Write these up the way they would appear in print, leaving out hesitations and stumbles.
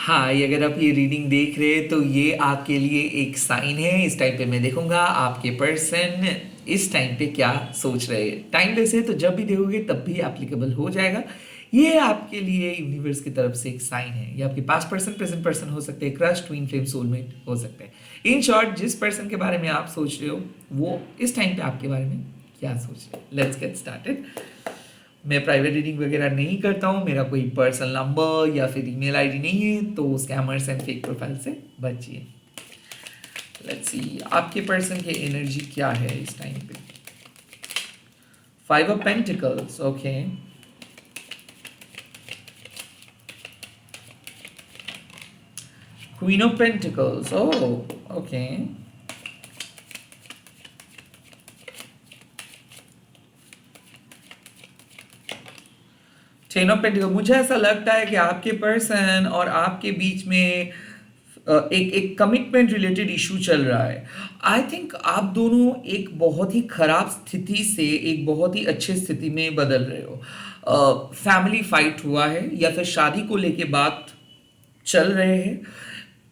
हाय, अगर आप ये रीडिंग देख रहे हैं तो ये आपके लिए एक साइन है। इस टाइम पे मैं देखूंगा आपके पर्सन इस टाइम पे क्या सोच रहे हैं। टाइमलेस है तो जब भी देखोगे तब भी एप्लीकेबल हो जाएगा। ये आपके लिए यूनिवर्स की तरफ से एक साइन है। ये आपके पास्ट पर्सन, प्रेजेंट पर्सन हो सकते हैं, क्रश, ट्विन फ्लेम, सोलमेट हो सकते हैं। इन शॉर्ट, जिस पर्सन के बारे में आप सोच रहे हो वो इस टाइम पे आपके बारे में क्या सोच रहे हैं। Let's get started. मैं प्राइवेट रीडिंग वगैरह नहीं करता हूँ, मेरा कोई पर्सनल नंबर या फिर ईमेल आईडी नहीं है, तो स्कैमर्स एंड फेक प्रोफाइल से बचिए। लेट्स सी आपके पर्सन की एनर्जी क्या है इस टाइम पे। 5 of pentacles, okay. Queen of pentacles, oh okay. Ten of pentacle. मुझे ऐसा लगता है कि आपके पर्सन और आपके बीच में एक एक कमिटमेंट रिलेटेड इशू चल रहा है। आई थिंक आप दोनों एक बहुत ही खराब स्थिति से एक बहुत ही अच्छी स्थिति में बदल रहे हो। फैमिली फाइट हुआ है या फिर शादी को लेके बात चल रहे हैं।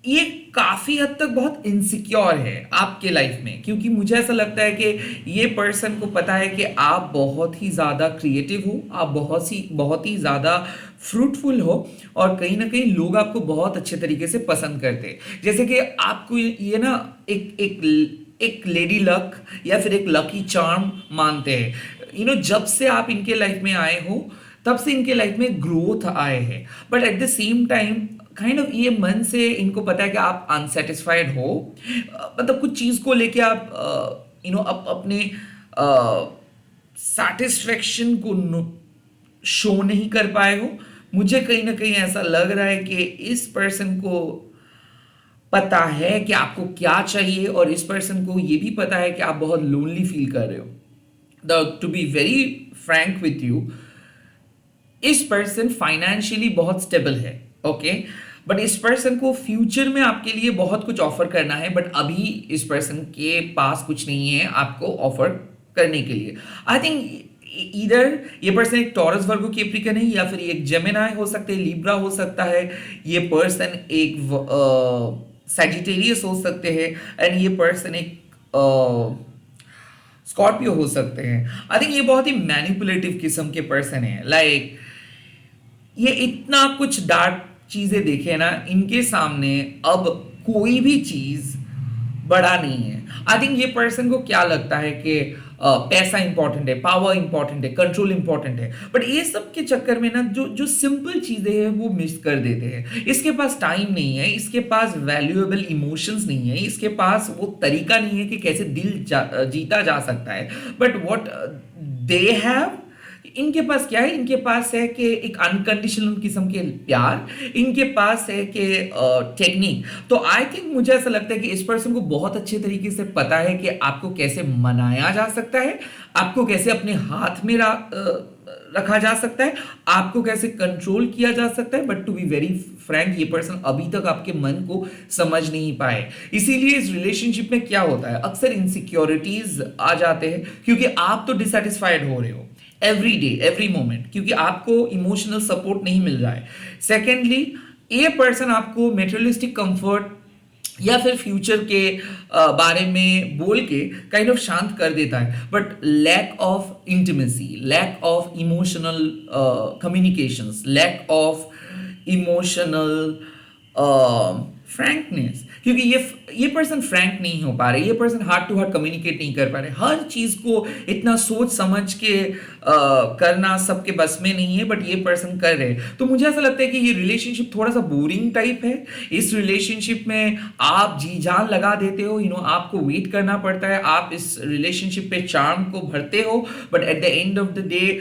ये काफी हद तक बहुत इनसिक्योर है आपके लाइफ में, क्योंकि मुझे ऐसा लगता है कि ये पर्सन को पता है कि आप बहुत ही ज्यादा क्रिएटिव हो, आप बहुत ही ज्यादा फ्रूटफुल हो, और कहीं ना कहीं लोग आपको बहुत अच्छे तरीके से पसंद करते हैं। जैसे कि आपको ये ना एक एक एक लेडी लक या फिर एक लकी चार्म मानते हैं। जब से आप इनके लाइफ में आए हो तब से इनके लाइफ में ग्रोथ आए हैं, but at the same time kind of ये मन से इनको पता है कि आप अनसेटिस्फाइड हो। मतलब कुछ चीज को लेके आप अपने सेटिस्फेक्शन को शो नहीं कर पाए हो। मुझे कहीं ना कहीं ऐसा लग रहा है कि इस पर्सन को पता है कि आपको क्या चाहिए, और इस पर्सन को ये भी पता है कि आप बहुत लोनली फील कर रहे हो। To be very frank with you, इस पर्सन फाइनेंशियली बहुत स्टेबल है, ओके। बट इस पर्सन को फ्यूचर में आपके लिए बहुत कुछ ऑफर करना है, बट अभी इस पर्सन के पास कुछ नहीं है आपको ऑफर करने के लिए। आई थिंक इधर ये पर्सन एक टॉरस वर्गो कैप्रिकन है, या फिर एक जेमिनाई हो सकते हैं, लिब्रा हो सकता है। ये पर्सन एक सैजिटेरियस हो सकते हैं, एंड ये पर्सन एक स्कॉर्पियो हो सकते हैं। आई थिंक ये बहुत ही मैनिपुलेटिव किस्म के पर्सन है। लाइक ये इतना कुछ डार्क चीजें देखे ना, इनके सामने अब कोई भी चीज बड़ा नहीं है। आई थिंक ये पर्सन को क्या लगता है कि पैसा इंपॉर्टेंट है, पावर इंपॉर्टेंट है, कंट्रोल इंपॉर्टेंट है, बट ये सब के चक्कर में ना जो जो सिंपल चीजें हैं वो मिस कर देते हैं। इसके पास टाइम नहीं है, इसके पास वैल्यूएबल इमोशंस नहीं है, इसके पास वो तरीका नहीं है कि कैसे जीता जा सकता है। बट व्हाट दे हैव, इनके पास क्या है? इनके पास है कि एक अनकंडीशनल किस्म के प्यार, इनके पास है कि टेक्निक। तो आई थिंक मुझे ऐसा लगता है कि इस पर्सन को बहुत अच्छे तरीके से पता है कि आपको कैसे मनाया जा सकता है, आपको कैसे अपने हाथ में रखा जा सकता है, आपको कैसे कंट्रोल किया जा सकता है। But to be very frank, ये पर्सन अभी तक आपके मन को समझ नहीं पाए। इसीलिए इस रिलेशनशिप में क्या होता है, अक्सर इनसिक्योरिटीज आ जाते हैं, क्योंकि आप तो डिसैटिस्फाइड हो रहे हो एवरी डे एवरी मोमेंट, क्योंकि आपको इमोशनल सपोर्ट नहीं मिल रहा है। सेकेंडली, ये पर्सन आपको मेटेरियलिस्टिक कंफर्ट या फिर फ्यूचर के बारे में बोल के काइंड ऑफ शांत कर देता है, but lack of intimacy, lack of emotional communications, lack of emotional frankness, क्योंकि ये पर्सन फ्रैंक नहीं हो पा रहे, ये person heart to heart communicate नहीं कर पा रहे। हर चीज को इतना सोच समझ के करना सबके बस में नहीं है, बट ये पर्सन कर रहे हैं। तो मुझे ऐसा लगता है कि ये रिलेशनशिप थोड़ा सा बोरिंग टाइप है। इस रिलेशनशिप में आप जी जान लगा देते हो, आपको वेट करना पड़ता है, आप इस रिलेशनशिप पे चार्म को भरते हो, but at the end of the day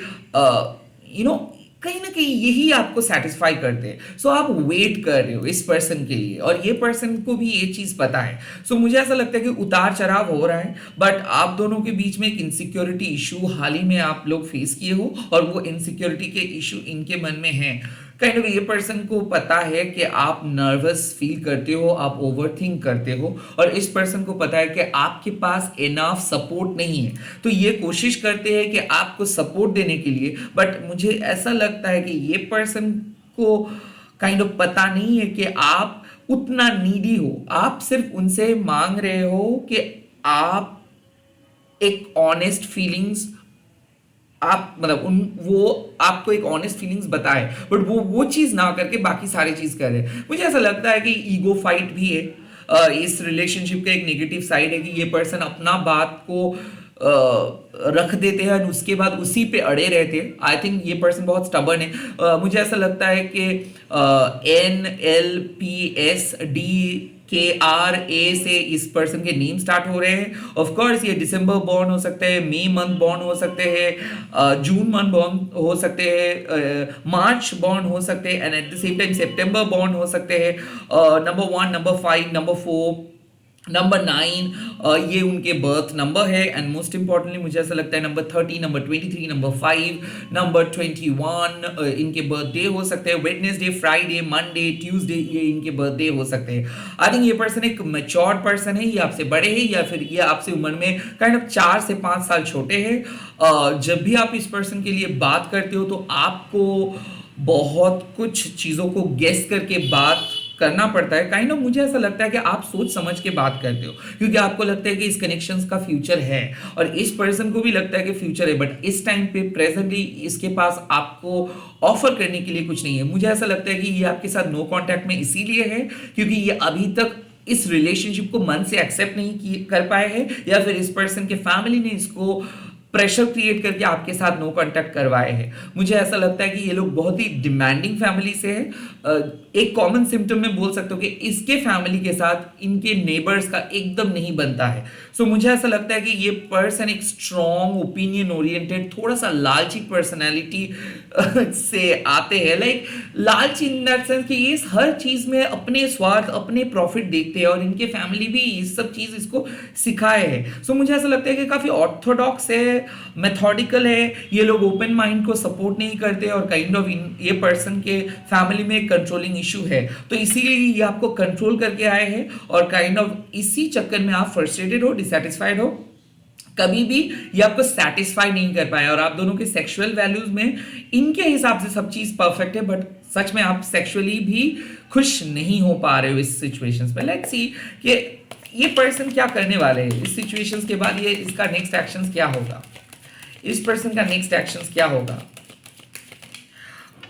कहीं ना कहीं यही आपको सेटिस्फाई करते हैं। सो आप वेट कर रहे हो इस पर्सन के लिए, और ये पर्सन को भी ये चीज पता है। सो मुझे ऐसा लगता है कि उतार चढ़ाव हो रहा है, बट आप दोनों के बीच में एक इनसिक्योरिटी इशू हाल ही में आप लोग फेस किए हो, और वो इनसिक्योरिटी के इशू इनके मन में है। काइंड ऑफ ये पर्सन को पता है कि आप नर्वस फील करते हो, आप ओवरथिंक करते हो, और इस पर्सन को पता है कि आपके पास इनफ सपोर्ट नहीं है। तो ये कोशिश करते हैं कि आपको सपोर्ट देने के लिए, बट मुझे ऐसा लगता है कि ये पर्सन को काइंड ऑफ पता नहीं है कि आप उतना नीडी हो, आप सिर्फ उनसे मांग रहे हो कि आप एक ऑनेस्ट फीलिंग्स, आप मतलब उन वो आपको एक ऑनेस्ट फीलिंग्स बताए, बट वो चीज ना करके बाकी सारी चीज कर रहे हैं। मुझे ऐसा लगता है कि ईगो फाइट भी है। इस रिलेशनशिप का एक नेगेटिव साइड है कि ये पर्सन अपना बात को रख देते हैं और उसके बाद उसी पे अड़े रहते हैं। आई थिंक ये पर्सन बहुत स्टबर्न है। मुझे ऐसा लगता है कि NLPSDKRA से इस पर्सन के नेम स्टार्ट हो रहे हैं। ऑफ कोर्स ये दिसंबर बॉर्न हो सकते हैं, मई मंथ बॉर्न हो सकते हैं, जून मंथ बॉर्न हो सकते हैं, मार्च बॉर्न हो सकते हैं, and at the same time September born हो सकते हैं। नंबर 1, नंबर 5, नंबर 4, नंबर 9 ये उनके बर्थ नंबर है। एंड मोस्ट इंपॉर्टेंटली मुझे ऐसा लगता है नंबर 30, नंबर 23, नंबर 5, नंबर 21 इनके बर्थडे हो सकते हैं। वेडनेसडे, फ्राइडे, मंडे, ट्यूसडे ये इनके बर्थडे हो सकते हैं। आई थिंक ये पर्सन एक मैच्योर्ड पर्सन है, ये आपसे बड़े हैं या फिर ये आपसे उम्र में काइंड ऑफ 4 से 5 साल छोटे हैं। जब भी आप इस पर्सन के लिए बात करते हो तो आपको बहुत कुछ चीज़ों को गेस करके बात करना पड़ता है। काइंड ऑफ मुझे ऐसा लगता है कि आप सोच समझ के बात करते हो, क्योंकि आपको लगता है कि इस कनेक्शंस का फ्यूचर है और इस पर्सन को भी लगता है कि फ्यूचर है, बट इस टाइम पे प्रेजेंटली इसके पास आपको ऑफर करने के लिए कुछ नहीं है। मुझे ऐसा लगता है कि ये आपके साथ नो कांटेक्ट में इसीलिए है क्योंकि ये अभी तक इस रिलेशनशिप को मन से एक्सेप्ट नहीं कर पाए हैं, या फिर इस पर्सन के फैमिली ने इसको प्रेशर क्रिएट करके आपके साथ नो कांटेक्ट करवाए हैं। मुझे ऐसा लगता है कि ये लोग बहुत ही डिमांडिंग फैमिली से है। एक कॉमन सिम्टम में बोल सकता हूँ कि इसके फैमिली के साथ इनके नेबर्स का एकदम नहीं बनता है। सो मुझे ऐसा लगता है कि ये पर्सन एक स्ट्रॉन्ग ओपिनियन ओरिएंटेड थोड़ा सा लालची पर्सनैलिटी से आते हैं। लाइक लालची इन दैट सेंस कि ये हर चीज में अपने स्वार्थ, अपने प्रॉफिट देखते हैं और इनके फैमिली भी इस सब चीज इसको सिखाए है। सो मुझे ऐसा लगता है कि काफी ऑर्थोडॉक्स है, मेथोडिकल है। ये लोग ओपन माइंड को सपोर्ट नहीं करते और काइंड ऑफ ये पर्सन के फैमिली में एक कंट्रोलिंग इशू है, तो इसीलिए ये आपको कंट्रोल करके आए हैं और काइंड ऑफ इसी चक्कर में आप फ्रस्ट्रेटेड हो, डिसैटिस्फाइड हो। कभी भी ये आपको सेटिस्फाई नहीं कर पाए और आप दोनों के सेक्सुअल वैल्यूज में इनके हिसाब से सब चीज परफेक्ट है, बट सच में आप सेक्सुअली भी खुश नहीं हो पा रहे हो इस सिचुएशंस में। लेट्स सी कि ये पर्सन क्या करने वाले हैं इस सिचुएशंस के बाद। ये इसका नेक्स्ट एक्शंस क्या होगा, इस पर्सन का नेक्स्ट एक्शंस क्या होगा।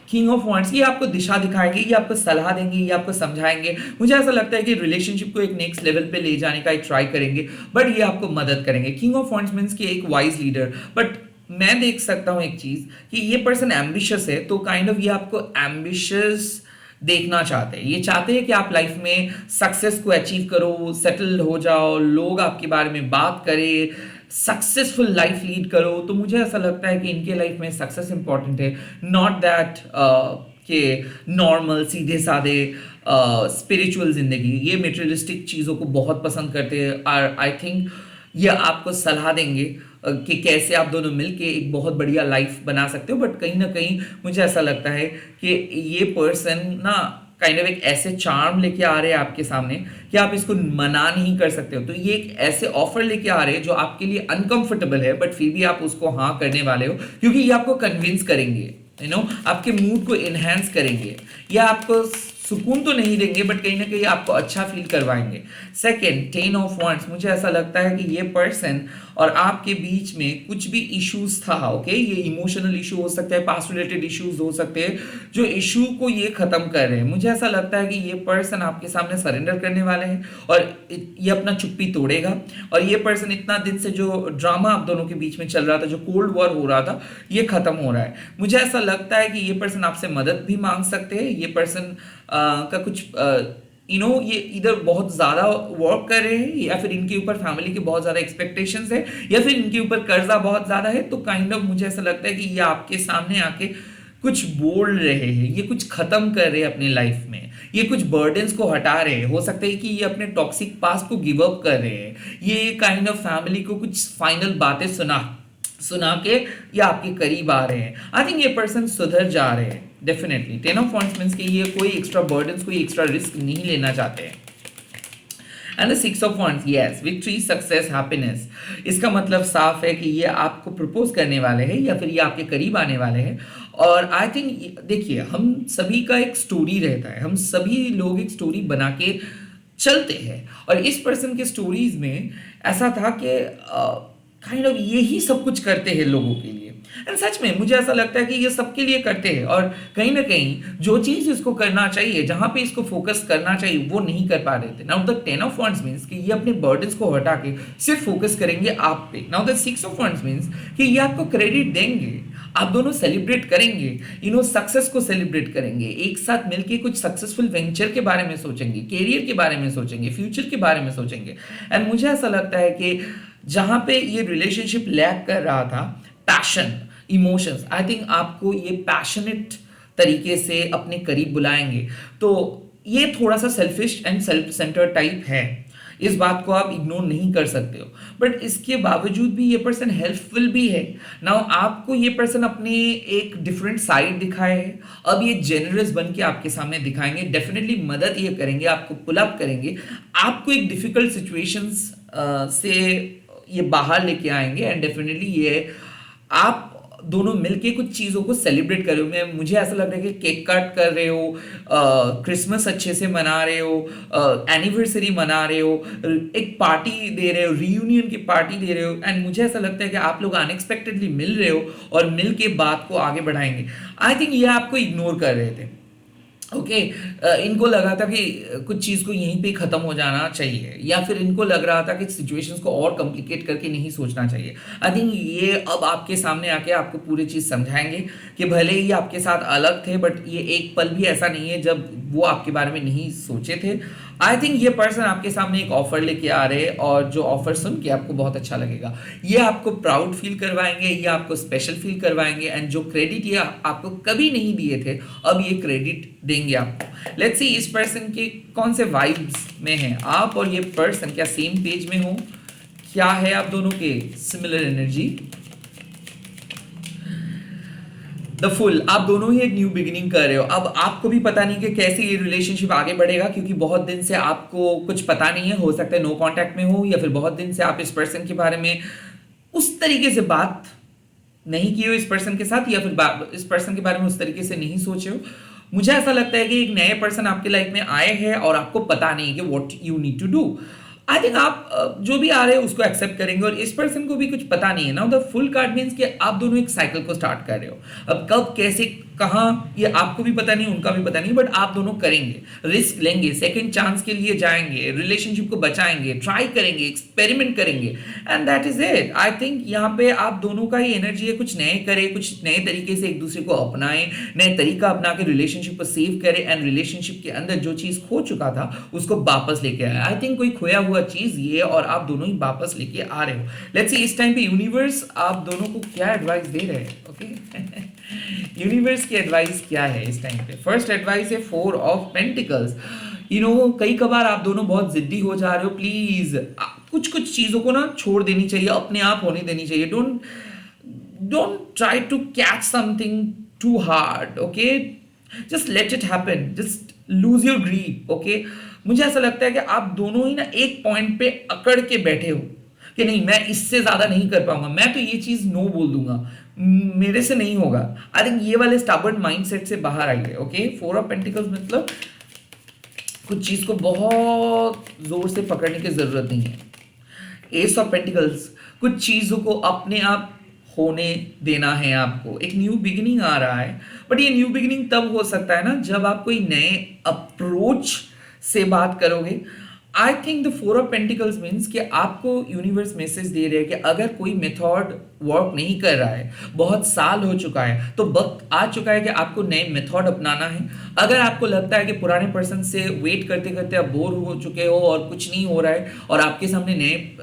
किंग ऑफ वॉन्ड्स ये आपको दिशा दिखाएंगे, ये आपको सलाह देंगे, ये आपको समझाएंगे। मुझे ऐसा लगता है कि रिलेशनशिप को एक नेक्स्ट लेवल पे ले जाने का एक ट्राई करेंगे, बट ये आपको मदद करेंगे। किंग ऑफ वॉन्ड्स मींस कि एक वाइज लीडर, बट मैं देख सकता हूं एक चीज कि ये पर्सन एम्बिशियस है, तो काइंड ऑफ ये आपको एम्बिशियस देखना चाहते हैं। ये चाहते हैं कि आप लाइफ में सक्सेस को अचीव करो, सेटल हो जाओ, लोग आपके बारे में बात करें, सक्सेसफुल लाइफ लीड करो। तो मुझे ऐसा लगता है कि इनके लाइफ में सक्सेस इंपॉर्टेंट है, नॉट दैट कि नॉर्मल सीधे साधे स्पिरिचुअल जिंदगी। ये मेटेरियलिस्टिक चीज़ों को बहुत पसंद करते हैं और आई थिंक ये आपको सलाह देंगे कि कैसे आप दोनों मिलके एक बहुत बढ़िया लाइफ बना सकते हो। बट कहीं ना कहीं मुझे ऐसा लगता है कि ये पर्सन ना काइंड ऑफ एक ऐसे चार्म लेके आ रहे हैं आपके सामने कि आप इसको मना नहीं कर सकते हो। तो ये एक ऐसे ऑफर लेके आ रहे हैं जो आपके लिए अनकंफर्टेबल है, बट फिर भी आप उसको हाँ करने वाले हो, क्योंकि ये आपको कन्विंस करेंगे, आपके मूड को इनहेंस करेंगे, या आपको सुकून तो नहीं देंगे बट कहीं ना कहीं आपको अच्छा फील करवाएंगे। सेकंड, 10 ऑफ वांड्स, मुझे ऐसा लगता है कि ये पर्सन और आपके बीच में कुछ भी इश्यूज था, ओके, ये इमोशनल इशू हो सकता है, पास्ट रिलेटेड इश्यूज हो सकते हैं, जो इशू को ये खत्म कर रहे हैं। मुझे ऐसा लगता है कि ये पर्सन आपके सामने सरेंडर करने वाले हैं और ये अपना चुप्पी तोड़ेगा। और ये पर्सन इतना दिन से जो ड्रामा आप दोनों के बीच में चल रहा था, जो कोल्ड वॉर हो रहा था, ये खत्म हो रहा है। मुझे ऐसा लगता है कि ये पर्सन आपसे मदद भी मांग सकते हैं। ये पर्सन का कुछ ये इधर बहुत ज्यादा वर्क कर रहे हैं, या फिर इनके ऊपर फैमिली के बहुत ज्यादा एक्सपेक्टेशंस है, या फिर इनके ऊपर कर्जा बहुत ज्यादा है। तो काइंड ऑफ मुझे ऐसा लगता है कि ये आपके सामने आके कुछ बोल रहे हैं, ये कुछ खत्म कर रहे हैं अपनी लाइफ में, ये कुछ बर्डन्स को हटा रहे हैं। हो सकता है कि ये अपने टॉक्सिक पास्ट को गिव अप कर रहे हैं, ये काइंड ऑफ फैमिली को कुछ फाइनल बातें सुना के ये आपके करीब आ रहे हैं। आई थिंक ये पर्सन सुधर जा रहे हैं डेफिनेटली। 10 ऑफ वांड्स मींस कि ये कोई एक्स्ट्रा बर्डन्स, कोई एक्स्ट्रा रिस्क नहीं लेना चाहते हैं। And the six of wands, yes, victory, success, happiness. इसका मतलब साफ है कि ये आपको प्रपोज करने वाले हैं या फिर ये आपके करीब आने वाले हैं। और आई थिंक देखिए, हम सभी का एक स्टोरी रहता है, हम सभी लोग एक स्टोरी बना के चलते हैं, और इस पर्सन के स्टोरीज में ऐसा था कि काइंड ऑफ यही सब कुछ करते हैं लोगों के लिए। एंड सच में मुझे ऐसा लगता है कि ये सबके लिए करते हैं, और कहीं ना कहीं जो चीज़ इसको करना चाहिए, जहाँ पे इसको फोकस करना चाहिए, वो नहीं कर पा रहे थे। Now the 10 of wands means कि ये अपने बर्डन्स को हटा के सिर्फ फोकस करेंगे आप पे। Now the 6 of wands means कि ये आपको क्रेडिट देंगे, आप दोनों सेलिब्रेट करेंगे, सक्सेस को सेलिब्रेट करेंगे, एक साथ मिलके कुछ सक्सेसफुल वेंचर के बारे में सोचेंगे, कैरियर के बारे में सोचेंगे, फ्यूचर के बारे में सोचेंगे। एंड मुझे ऐसा लगता है कि जहाँ पे ये रिलेशनशिप लैक कर रहा था, पैशन, इमोशंस, आई थिंक आपको ये पैशनेट तरीके से अपने करीब बुलाएंगे। तो ये थोड़ा सा selfish and self centre type है, इस बात को आप इग्नोर नहीं कर सकते हो, बट इसके बावजूद भी ये पर्सन हेल्पफुल भी है। नाउ आपको ये पर्सन अपने एक डिफरेंट साइड दिखाए है, अब ये जेनरस बन के आपके सामने दिखाएंगे, डेफिनेटली मदद ये करेंगे, आपको पुल अप करेंगे, आपको एक डिफिकल्ट सिचुएशंस से ये बाहर लेके आएंगे, एंड डेफिनेटली ये आप दोनों मिलके कुछ चीज़ों को सेलिब्रेट कर रहे हो। मुझे ऐसा लग रहा है कि केक कट कर रहे हो, क्रिसमस अच्छे से मना रहे हो, एनिवर्सरी मना रहे हो, एक पार्टी दे रहे हो, रीयूनियन की पार्टी दे रहे हो, एंड मुझे ऐसा लगता है कि आप लोग अनएक्सपेक्टेडली मिल रहे हो और मिल के बात को आगे बढ़ाएंगे। आई थिंक ये आपको इग्नोर कर रहे थे, ओके इनको लगा था कि कुछ चीज़ को यहीं पे ख़त्म हो जाना चाहिए, या फिर इनको लग रहा था कि सिचुएशंस को और कॉम्प्लिकेट करके नहीं सोचना चाहिए। आई थिंक ये अब आपके सामने आके आपको पूरी चीज़ समझाएंगे कि भले ही आपके साथ अलग थे, बट ये एक पल भी ऐसा नहीं है जब वो आपके बारे में नहीं सोचे थे। आई थिंक ये पर्सन आपके सामने एक ऑफर लेके आ रहे हैं, और जो ऑफर सुन के आपको बहुत अच्छा लगेगा। ये आपको प्राउड फील करवाएंगे, ये आपको स्पेशल फील करवाएंगे, एंड जो क्रेडिट ये आपको कभी नहीं दिए थे, अब ये क्रेडिट देंगे आपको। लेट्स सी इस पर्सन के कौन से वाइब्स में हैं आप और ये पर्सन, क्या सेम पेज में हो, क्या है आप दोनों के सिमिलर एनर्जी। द फुल, आप दोनों ही एक न्यू बिगिनिंग कर रहे हो। अब आपको भी पता नहीं कि कैसे ये रिलेशनशिप आगे बढ़ेगा, क्योंकि बहुत दिन से आपको कुछ पता नहीं है, हो सकता है नो कांटेक्ट में हो, या फिर बहुत दिन से आप इस पर्सन के बारे में उस तरीके से बात नहीं की हो इस पर्सन के साथ, या फिर इस पर्सन के बारे में उस तरीके से नहीं सोचे हो। मुझे ऐसा लगता है कि एक नए पर्सन आपके लाइफ में आए हैं और आपको पता नहीं है कि what you need to do. I think आप जो भी आ रहे हो उसको एक्सेप्ट करेंगे, और इस पर्सन को भी कुछ पता नहीं है। Now the full card means कि आप दोनों एक साइकिल को स्टार्ट कर रहे हो। अब कब, कैसे, कहाँ, ये आपको भी पता नहीं, उनका भी पता नहीं, बट आप दोनों करेंगे, रिस्क लेंगे, सेकंड चांस के लिए जाएंगे, रिलेशनशिप को बचाएंगे, ट्राई करेंगे, एक्सपेरिमेंट करेंगे, and that is it. I think यहाँ पे आप दोनों का ही एनर्जी है, कुछ नए करें, कुछ नए तरीके से एक दूसरे को अपनाएं, नए तरीका अपना के रिलेशनशिप को सेव करें, एंड रिलेशनशिप के अंदर जो चीज खो चुका था उसको वापस लेके आए। आई थिंक कोई खोया हुआ चीज ये, और आप दोनों ही वापस लेके आ रहे हो। लेट्स सी इस टाइम पे यूनिवर्स आप दोनों को क्या एडवाइस दे रहे हैं। ओके यूनिवर्स की एडवाइस क्या है इस टाइम पे। फर्स्ट एडवाइस है 4 ऑफ पेंटिकल्स। कई कबार आप दोनों बहुत जिद्दी हो जा रहे हो, प्लीज कुछ कुछ चीजों को ना छोड़ देनी चाहिए, अपने आप होने देनी चाहिए। Don't try to catch something too hard, okay, just let it happen, just lose your grip, okay. मुझे ऐसा लगता है कि आप दोनों ही ना एक पॉइंट पे अकड़ के बैठे हो कि नहीं, मैं इससे ज्यादा नहीं कर पाऊंगा, मैं तो ये चीज नो बोल दूंगा, मेरे से नहीं होगा। आई थिंक ये वाले स्टबर्न माइंडसेट से बाहर आइए, ओके। 4 ऑफ पेंटिकल्स मतलब कुछ चीज को बहुत जोर से पकड़ने की जरूरत नहीं है। एस ऑफ पेंटिकल्स, कुछ चीजों को अपने आप होने देना है आपको, एक न्यू बिगिनिंग आ रहा है, बट ये न्यू बिगिनिंग तब हो सकता है ना जब आप कोई नए अप्रोच से बात करोगे। I think the 4 of pentacles means कि आपको यूनिवर्स मैसेज दे रहे हैं कि अगर कोई मेथड वर्क नहीं कर रहा है, बहुत साल हो चुका है, तो वक्त आ चुका है कि आपको नए मेथड अपनाना है। अगर आपको लगता है कि पुराने पर्सन से वेट करते करते आप बोर हो चुके हो और कुछ नहीं हो रहा है, और आपके सामने नए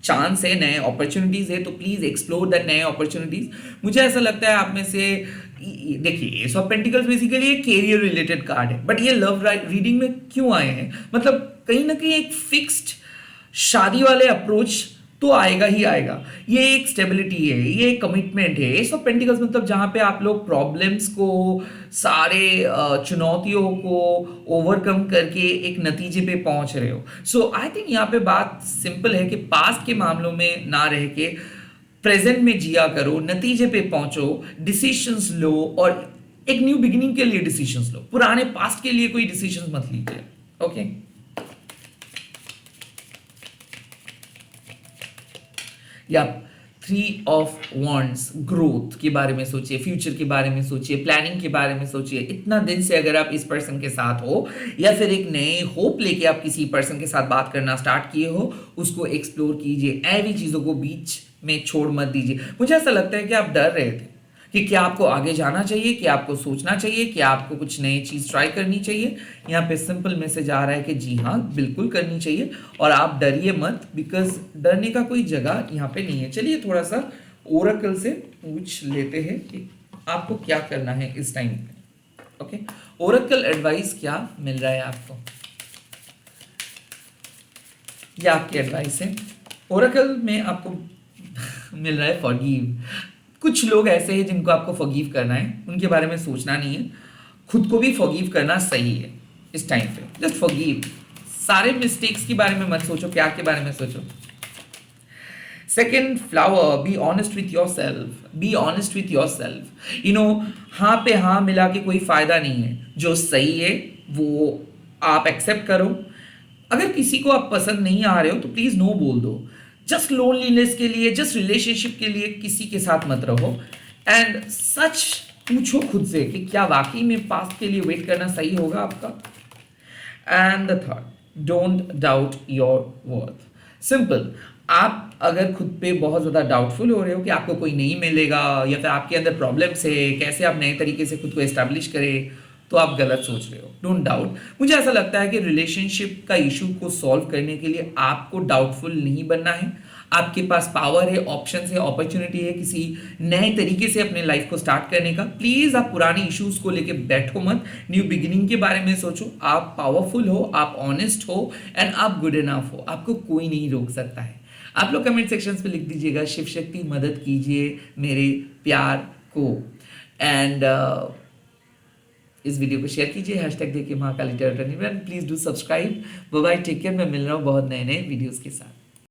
चांस है, नए अपॉर्चुनिटीज है, तो प्लीज एक्सप्लोर दैट नए अपॉर्चुनिटीज। मुझे ऐसा लगता है आप में से, देखिए एस ऑफ पेंटिकल्स बेसिकली एक कैरियर रिलेटेड कार्ड है, बट ये लव रीडिंग में क्यों आए हैं, मतलब कहीं ना कहीं एक फिक्स्ड शादी वाले अप्रोच तो आएगा ही आएगा। ये एक स्टेबिलिटी है, ये एक कमिटमेंट है। एस ऑफ पेंटिकल्स मतलब जहां पे आप लोग प्रॉब्लम्स को, सारे चुनौतियों को ओवरकम करके एक नतीजे पे पहुंच रहे हो। सो आई थिंक यहाँ पे बात सिंपल है कि पास्ट के मामलों में ना रह के प्रेजेंट में जिया करो, नतीजे पे पहुंचो, डिसीजंस लो और एक न्यू बिगिनिंग के लिए डिसीजंस लो। पुराने पास्ट के लिए कोई डिसीजंस मत लीजिए। ओके, या 3 ऑफ वॉन्ड्स, ग्रोथ के बारे में सोचिए, फ्यूचर के बारे में सोचिए, प्लानिंग के बारे में सोचिए। इतना दिन से अगर आप इस पर्सन के साथ हो या फिर एक नए होप लेके आप किसी पर्सन के साथ बात करना स्टार्ट किए हो, उसको एक्सप्लोर कीजिए। ऐसी चीजों को बीच में छोड़ मत दीजिए। मुझे ऐसा लगता है कि आप डर रहे थे कि क्या आपको आगे जाना चाहिए, क्या आपको सोचना चाहिए, क्या आपको कुछ नई चीज ट्राई करनी चाहिए। यहाँ पे सिंपल मैसेज आ रहा है कि जी हाँ, बिल्कुल करनी चाहिए और आप डरिए मत, बिकॉज डरने का कोई जगह यहाँ पे नहीं है। चलिए थोड़ा सा ओरेकल से पूछ लेते हैं कि आपको क्या करना है इस टाइम पे। ओके, ओरेकल एडवाइस क्या मिल रहा है आपको, या आपकी एडवाइस है। ओरेकल में आपको मिल रहा है फॉरगिव। कुछ लोग ऐसे हैं जिनको आपको फॉरगिव करना है, उनके बारे में सोचना नहीं है, खुद को भी फॉरगिव करना सही है इस टाइम पे। जस्ट फॉरगिव, सारे मिस्टेक्स के बारे में मत सोचो, प्यार के बारे में सोचो। Second flower, be honest with your self, be honest with your self. हाँ पे हाँ मिला के कोई फायदा नहीं है। जो सही है वो आप एक्सेप्ट करो। अगर किसी को आप पसंद नहीं आ रहे हो तो प्लीज नो बोल दो। जस्ट लोनलीनेस के लिए, जस्ट रिलेशनशिप के लिए किसी के साथ मत रहो। एंड सच पूछो खुद से कि क्या वाकई में पास्ट के लिए वेट करना सही होगा आपका। And the third, don't doubt your worth. Simple, आप अगर खुद पे बहुत ज़्यादा डाउटफुल हो रहे हो कि आपको कोई नहीं मिलेगा या फिर आपके अंदर प्रॉब्लम्स है, कैसे आप नए तरीके से खुद को एस्टैब्लिश करें, तो आप गलत सोच रहे हो। Don't doubt. मुझे ऐसा लगता है कि रिलेशनशिप का इशू को सॉल्व करने के लिए आपको डाउटफुल नहीं बनना है। आपके पास पावर है, ऑप्शन है, अपॉर्चुनिटी है किसी नए तरीके से अपने लाइफ को स्टार्ट करने का। प्लीज आप पुरानी इश्यूज को लेके बैठो मत, न्यू बिगिनिंग के बारे में सोचो। आप पावरफुल हो, आप ऑनेस्ट हो एंड आप गुड इनफ हो। आपको कोई नहीं रोक सकता है। आप लोग कमेंट सेक्शंस पे लिख दीजिएगा, शिव शक्ति मदद कीजिए मेरे प्यार को। एंड इस वीडियो को शेयर कीजिए, हैशटैग देखिए Mahakali terror. Please do subscribe. Bye bye, take care. मैं मिल रहा हूँ बहुत नए नए वीडियोस के साथ।